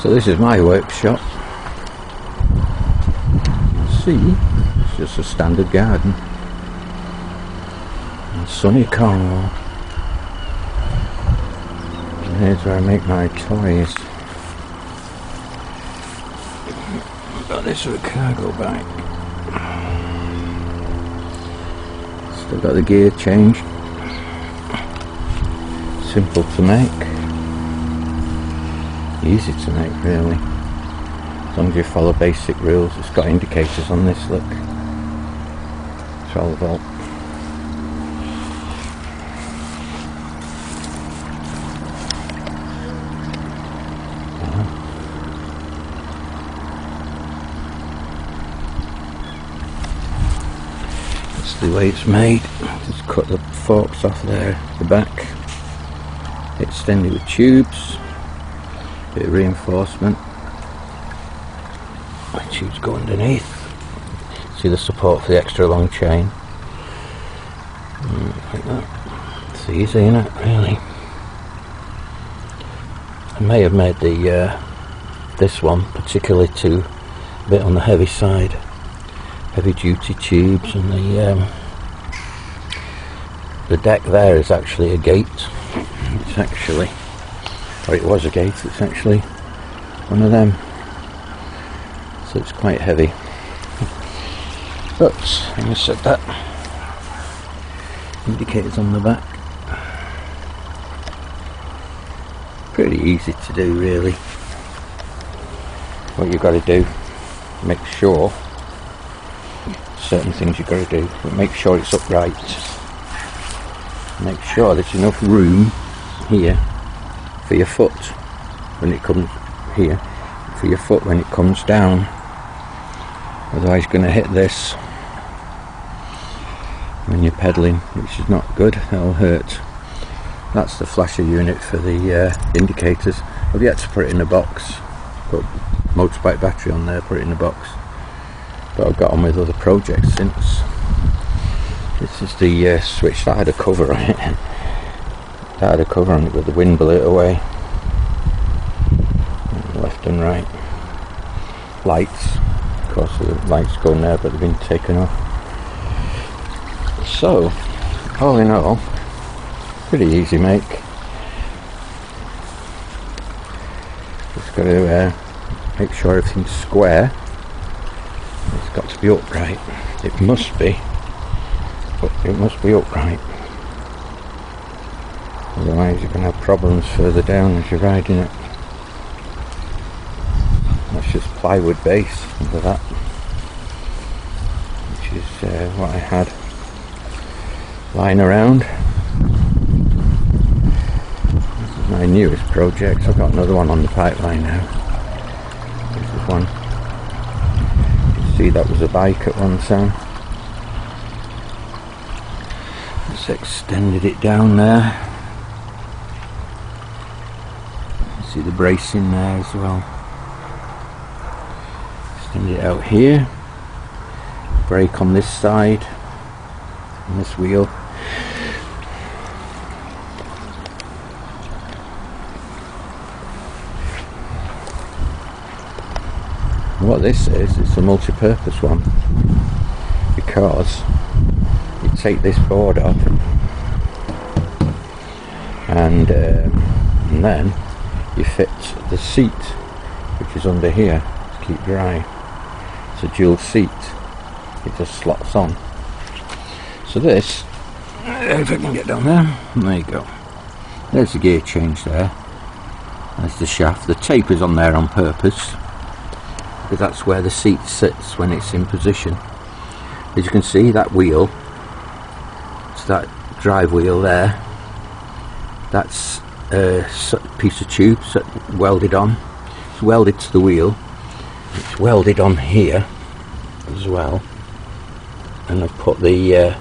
So this is my workshop. See, it's just a standard garden in sunny Cornwall. And here's where I make my toys. Got this with a cargo bag. Still got the gear changed. Simple to make. Easy to make, really. As long as you follow basic rules. It's got indicators on this, look. 12 volt. That's the way it's made. Just cut the forks off there, the back. Extend it with tubes. Bit of reinforcement. My tubes go underneath. See the support for the extra long chain. Like that. It's easy, isn't it? Really. I may have made the this one particularly a bit on the heavy side. Heavy duty tubes, and the deck there is actually a gate. It's actually, or it was a gate, it's actually one of them. So it's quite heavy. But, having said that, indicators on the back. Pretty easy to do, really. What you've got to do, make sure, certain things you've got to do, but make sure it's upright. Make sure there's enough room here for your foot when it comes here, for your foot when it comes down. Otherwise you're going to hit this when you're pedalling, which is not good. That'll hurt. That's the flasher unit for the indicators. I've yet to put it in a box. Put motorbike battery on there, put it in a box. But I've got on with other projects since. This is the switch that had a cover on it. That had a cover on it, but the wind blew it away. Left and right. Lights. Of course the lights go in there, but they've been taken off. So, all in all, pretty easy make. Just got to make sure everything's square. It's got to be upright. It must be. But it must be upright. Otherwise you're going to have problems further down as you're riding it. That's just plywood base under that, which is what I had lying around. This is my newest project. I've got another one on the pipeline now. This is one. You can see that was a bike at one time. Just extended it down there. You see the bracing there as well. Extend it out here. Brake on this side, on this wheel. What this is, it's a multi-purpose one, because you take this board off and then you fit the seat, which is under here, to keep dry. It's a dual seat, it just slots on. So this, if I can get down there you go. There's the gear change there. There's the shaft. The tape is on there on purpose, because that's where the seat sits when it's in position. As you can see, that wheel, it's that drive wheel there, that's a piece of tube welded on. It's welded to the wheel. It's welded on here as well, and I've put the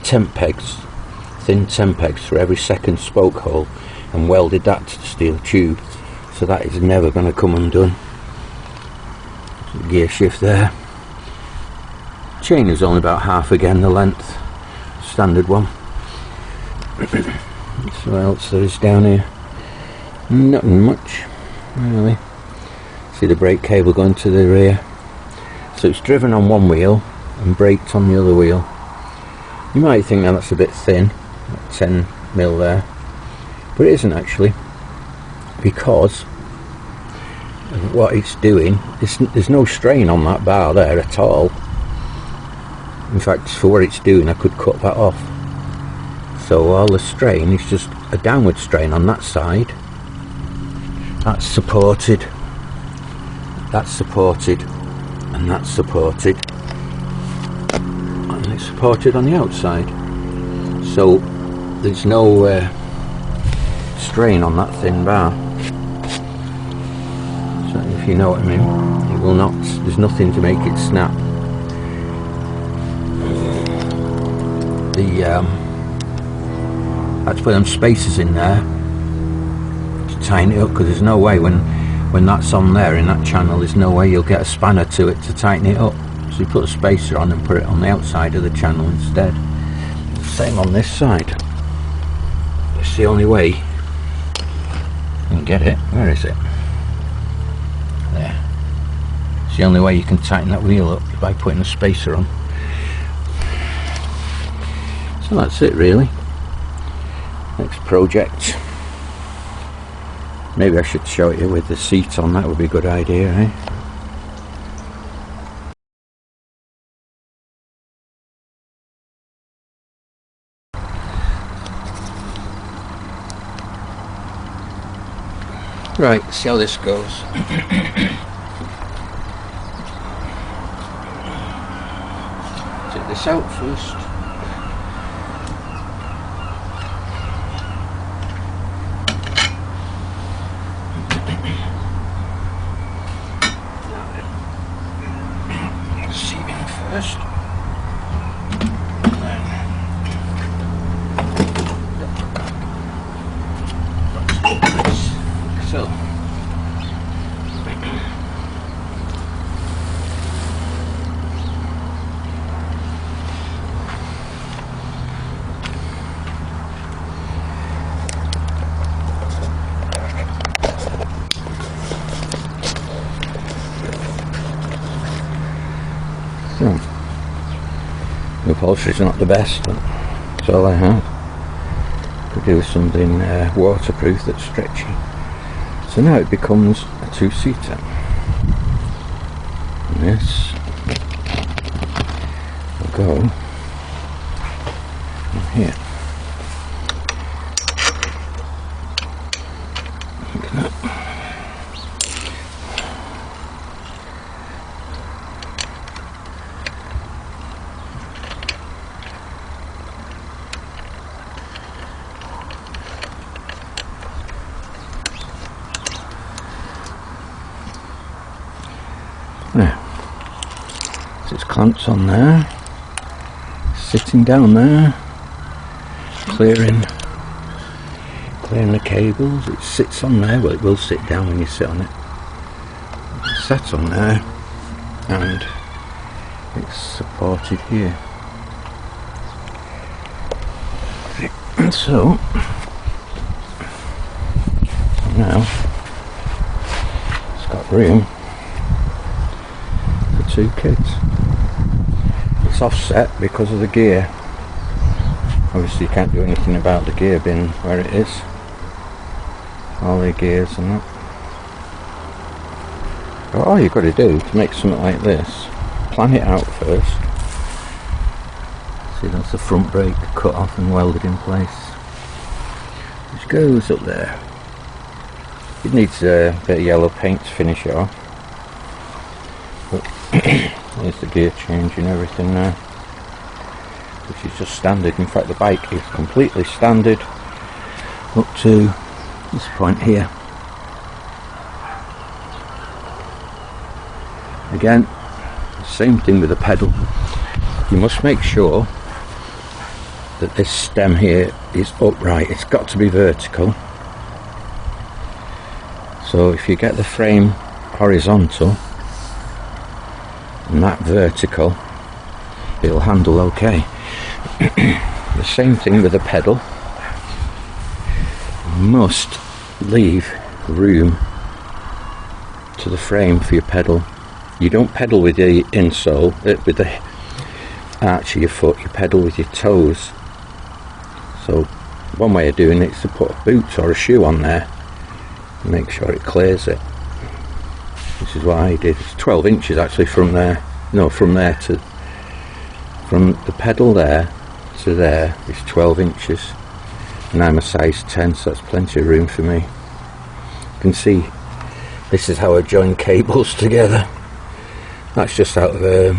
temp pegs, thin temp pegs for every second spoke hole, and welded that to the steel tube, so that is never going to come undone. The gear shift there. Chain is only about half again the length, standard one. So what else there is down here? Nothing much really. See the brake cable going to the rear. So it's driven on one wheel and braked on the other wheel. You might think now that's a bit thin, 10 mil there, but it isn't actually, because of what it's doing. There's no strain on that bar there at all. In fact, for what it's doing, I could cut that off. So all the strain is just a downward strain on that side. That's supported, and that's supported, and it's supported on the outside. So there's no strain on that thin bar. So if you know what I mean, it will not. There's nothing to make it snap. I had to put them spacers in there to tighten it up, because there's no way when that's on there in that channel, there's no way you'll get a spanner to it to tighten it up. So you put a spacer on and put it on the outside of the channel instead. Same on this side. It's the only way you can get it. Where is it? There. It's the only way you can tighten that wheel up, by putting a spacer on. So that's it really. Next project. Maybe I should show it you with the seat on, that would be a good idea, eh? Right, see how this goes. Take this out first. Receiving first. So the upholstery's not the best, but that's all I have. Could do with something waterproof that's stretchy. So now it becomes a two-seater. And this will go in here. Look at that. There. So it's clamps on there, sitting down there, clearing the cables. It sits on there. Well, it will sit down when you sit on it. It's sat on there, and it's supported here. And so now it's got room. Two kids. It's offset because of the gear. Obviously you can't do anything about the gear being where it is. All the gears and that. But all you've got to do to make something like this, plan it out first. See, that's the front brake cut off and welded in place, which goes up there. It needs a bit of yellow paint to finish it off. But there's the gear change and everything now, which is just standard. In fact, the bike is completely standard up to this point here. Again, same thing with the pedal. You must make sure that this stem here is upright. It's got to be vertical. So if you get the frame horizontal and that vertical, it'll handle okay. The same thing with the pedal. You must leave room to the frame for your pedal. You don't pedal with the insole, with the arch of your foot, you pedal with your toes. So one way of doing it is to put a boot or a shoe on there and make sure it clears it. This is what I did. It's 12 inches actually from there. No, from there to, from the pedal there to there is 12 inches. And I'm a size 10, so that's plenty of room for me. You can see this is how I join cables together. That's just out of a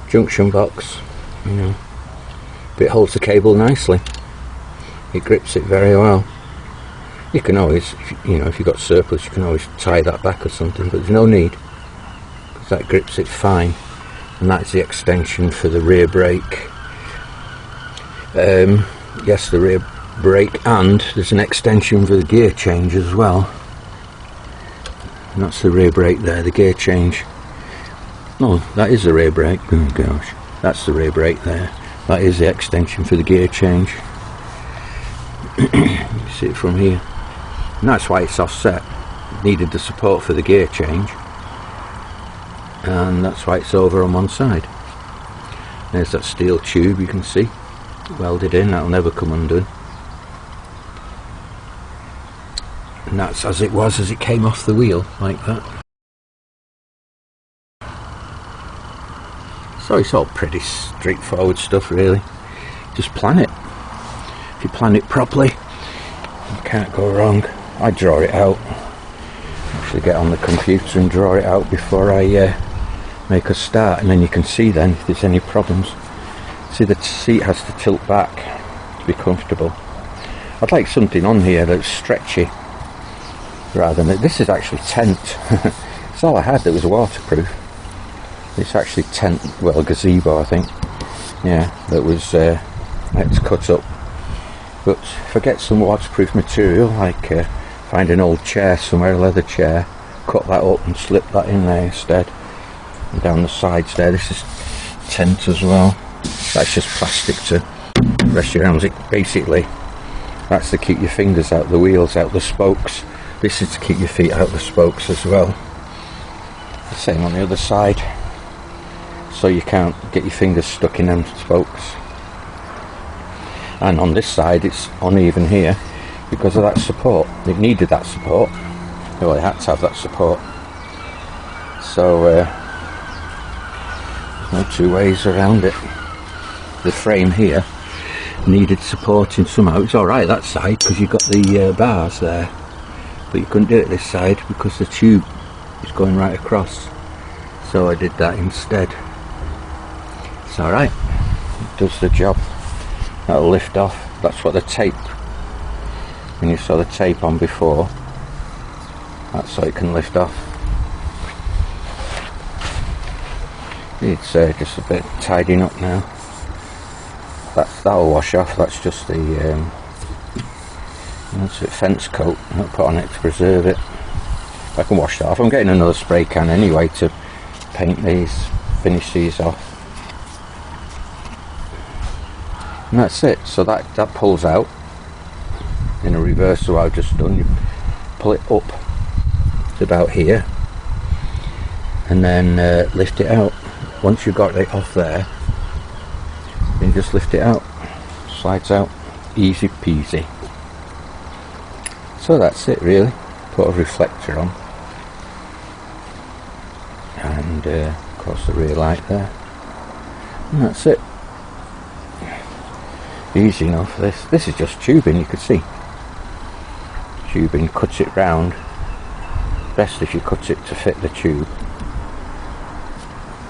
junction box, you know. But it holds the cable nicely. It grips it very well. You can always, you know, if you've got surplus, you can always tie that back or something, but there's no need, because that grips it fine. And that's the extension for the rear brake. Yes, the rear brake, and there's an extension for the gear change as well. And that's the rear brake there, the gear change. No, that is the rear brake. Oh gosh, that's the rear brake there. That is the extension for the gear change. You see it from here. And that's why it's offset. It needed the support for the gear change. And that's why it's over on one side. There's that steel tube you can see. Welded in, that'll never come undone. And that's as it was as it came off the wheel, like that. So it's all pretty straightforward stuff really. Just plan it. If you plan it properly, you can't go wrong. I draw it out. Actually get on the computer and draw it out before I make a start, and then you can see then if there's any problems. See, the seat has to tilt back to be comfortable. I'd like something on here that's stretchy rather than this is actually tent. It's all I had that was waterproof. It's actually tent, well, gazebo I think. Yeah, that was it's cut up. But if I get some waterproof material, like find an old chair somewhere, a leather chair, cut that up and slip that in there instead. And down the sides there, this is tent as well. That's just plastic to rest your arms. Basically, that's to keep your fingers out the wheels, out the spokes. This is to keep your feet out the spokes as well. The same on the other side, so you can't get your fingers stuck in them spokes. And on this side it's uneven here because of that support. It needed that support. Well, it had to have that support. So there's no two ways around it. The frame here needed supporting somehow. It's alright that side because you've got the bars there, but you couldn't do it this side because the tube is going right across. So I did that instead. It's alright, it does the job. That'll lift off. That's what the tape, when you saw the tape on before, that's so it can lift off. It's just a bit tidying up now. That'll wash off. That's just the that's a fence coat I'll put on it to preserve it. I can wash that off. I'm getting another spray can anyway to paint these, finish these off. And that's it. So that pulls out in a reverse to what I've just done. You pull it up to about here and then lift it out. Once you've got it off there, then just lift it out. Slides out. Easy peasy. So that's it really. Put a reflector on. And of course the rear light there. And that's it. Easy enough. This is just tubing, you could see. Tubing cuts it round. Best if you cut it to fit the tube.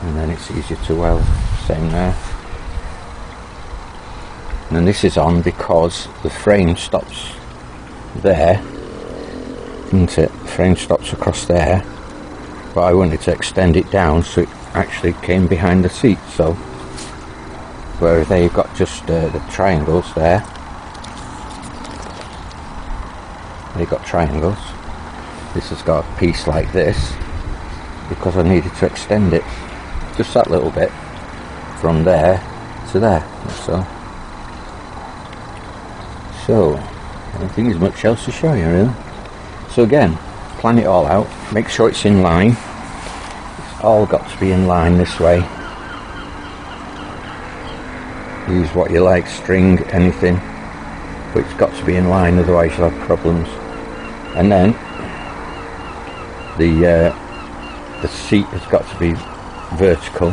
And then it's easier to weld. Same there. And this is on because the frame stops there, isn't it? The frame stops across there, but I wanted to extend it down so it actually came behind the seat. So whereas there you've got just the triangles there. You've got triangles. This has got a piece like this because I needed to extend it just that little bit from there to there. That's all. So I don't think there's much else to show you really. So again, plan it all out, make sure it's in line. It's all got to be in line this way. Use what you like, string, anything, but it's got to be in line, otherwise you'll have problems. And then the seat has got to be vertical.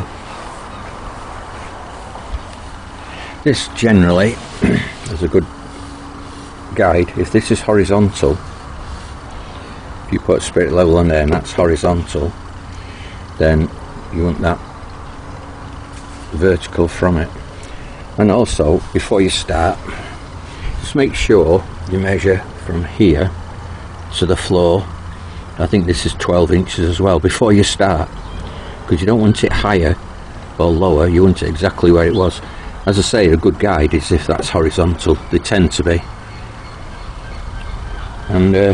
This generally is a good guide. If this is horizontal, if you put a spirit level on there and that's horizontal, then you want that vertical from it. And also, before you start, just make sure you measure from here to the floor. I think this is 12 inches as well before you start, because you don't want it higher or lower, you want it exactly where it was. As I say, a good guide is if that's horizontal. They tend to be. And I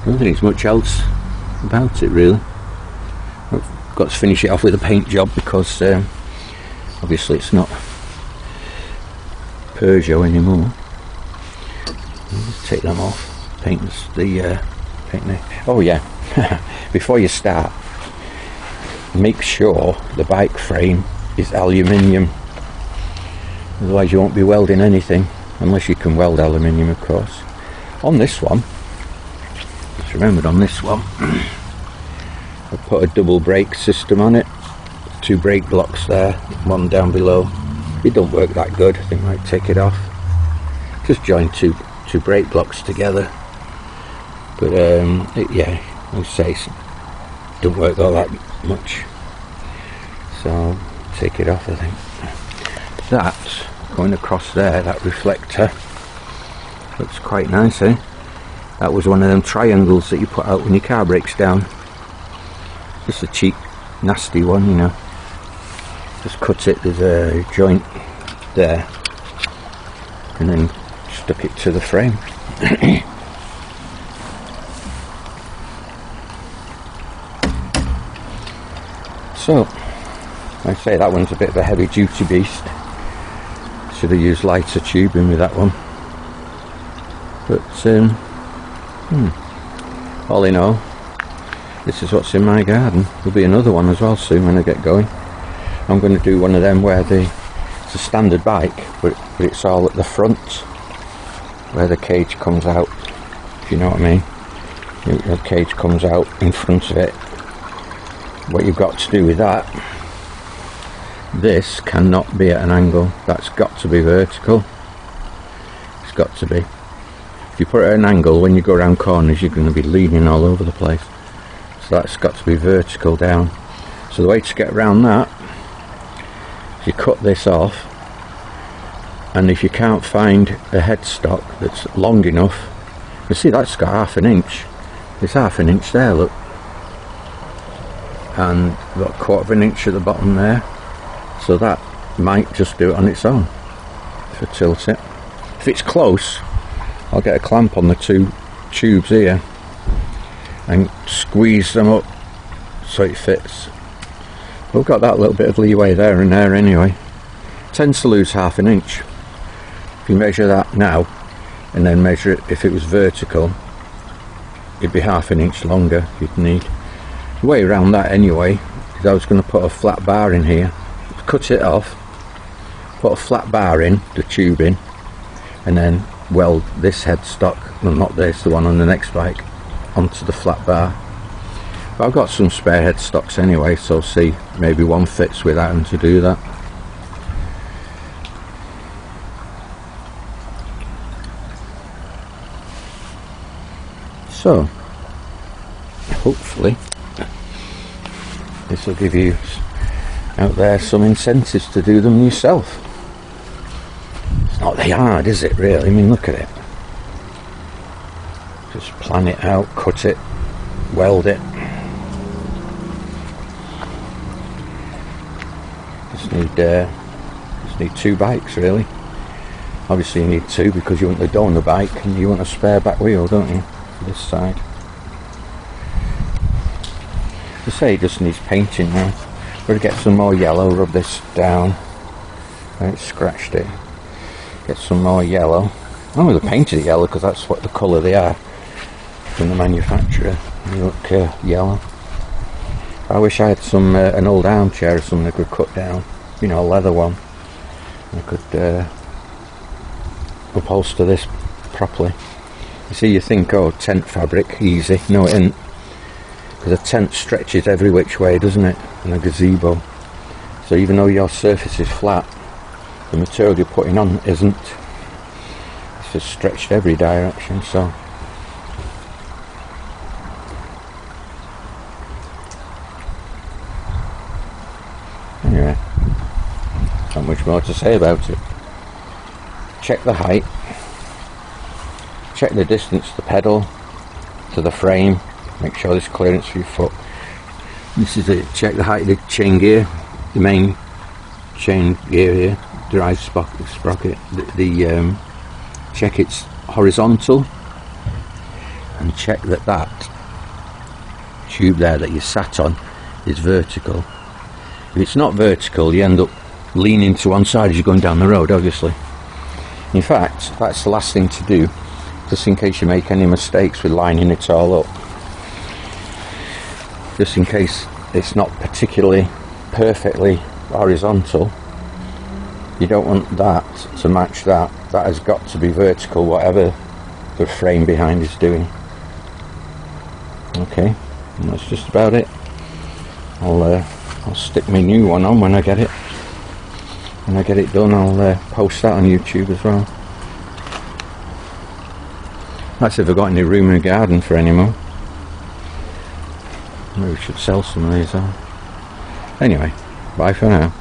don't think there's much else about it really. I've got to finish it off with a paint job because obviously it's not Peugeot anymore. Just take them off. Paint the oh yeah. Before you start, make sure the bike frame is aluminium. Otherwise you won't be welding anything, unless you can weld aluminium, of course. On this one, just remembered on this one, I put a double brake system on it. 2 brake blocks there, one down below. It don't work that good, I think I might take it off. Just join two brake blocks together. But yeah, I would say it don't work all that much. So take it off, I think. That going across there, that reflector, looks quite nice, eh? That was one of them triangles that you put out when your car breaks down. Just a cheap, nasty one, you know. Just cut it, there's a joint there, and then stuck it to the frame. So, like I say, that one's a bit of a heavy duty beast. Should have used lighter tubing with that one. But all in all, this is what's in my garden. There'll be another one as well soon when I get going. I'm going to do one of them where it's a standard bike, but it's all at the front, where the cage comes out, if you know what I mean. The cage comes out in front of it. What you've got to do with that, this cannot be at an angle. That's got to be vertical. It's got to be. If you put it at an angle, when you go around corners, you're going to be leaning all over the place. So that's got to be vertical down. So the way to get around that, you cut this off, and if you can't find a headstock that's long enough, you see that's got 1/2 inch. There's 1/2 inch there, look, and about 1/4 inch at the bottom there. So that might just do it on its own if I tilt it. If it's close, I'll get a clamp on the 2 tubes here and squeeze them up so it fits. We've got that little bit of leeway there and there anyway. Tends to lose 1/2 inch. If you measure that now and then measure it if it was vertical, it'd be 1/2 inch longer you'd need. The way around that anyway is I was going to put a flat bar in here, cut it off, put a flat bar in, the tube in, and then weld this headstock, well not this, the one on the next bike, onto the flat bar. But I've got some spare headstocks anyway, so see, maybe one fits without having to do that. So, hopefully, this will give you out there some incentives to do them yourself. It's not that hard, is it really? I mean, look at it. Just plan it out, cut it, weld it. Just need 2 bikes really. Obviously you need 2 because you want the door on the bike and you want a spare back wheel, don't you, for this side. To say it just needs painting now. Got to get some more yellow, rub this down. Right, scratched it. Get some more yellow. I'm going to paint it yellow because that's what the colour they are. from the manufacturer. They look yellow. I wish I had some an old armchair or something I could cut down, you know, a leather one. I could upholster this properly. You see, you think, oh, tent fabric, easy. No, it isn't, because a tent stretches every which way, doesn't it? And a gazebo. So even though your surface is flat, the material you're putting on isn't. It's just stretched every direction. So anyway, not much more to say about it. Check the height, check the distance to the pedal to the frame, make sure there's clearance for your foot. This is it. Check the height of the chain gear, the main chain gear here, drive sprocket. Check it's horizontal, and check that tube there that you sat on is vertical. If it's not vertical, you end up leaning to one side as you're going down the road, obviously. In fact, that's the last thing to do, just in case you make any mistakes with lining it all up. Just in case it's not particularly perfectly horizontal, you don't want that to match that. That has got to be vertical, whatever the frame behind is doing. Okay, and that's just about it. I'll stick my new one on when I get it. When I get it done, I'll post that on YouTube as well. That's if I've got any room in the garden for any more. Maybe we should sell some of these on. Anyway, bye for now.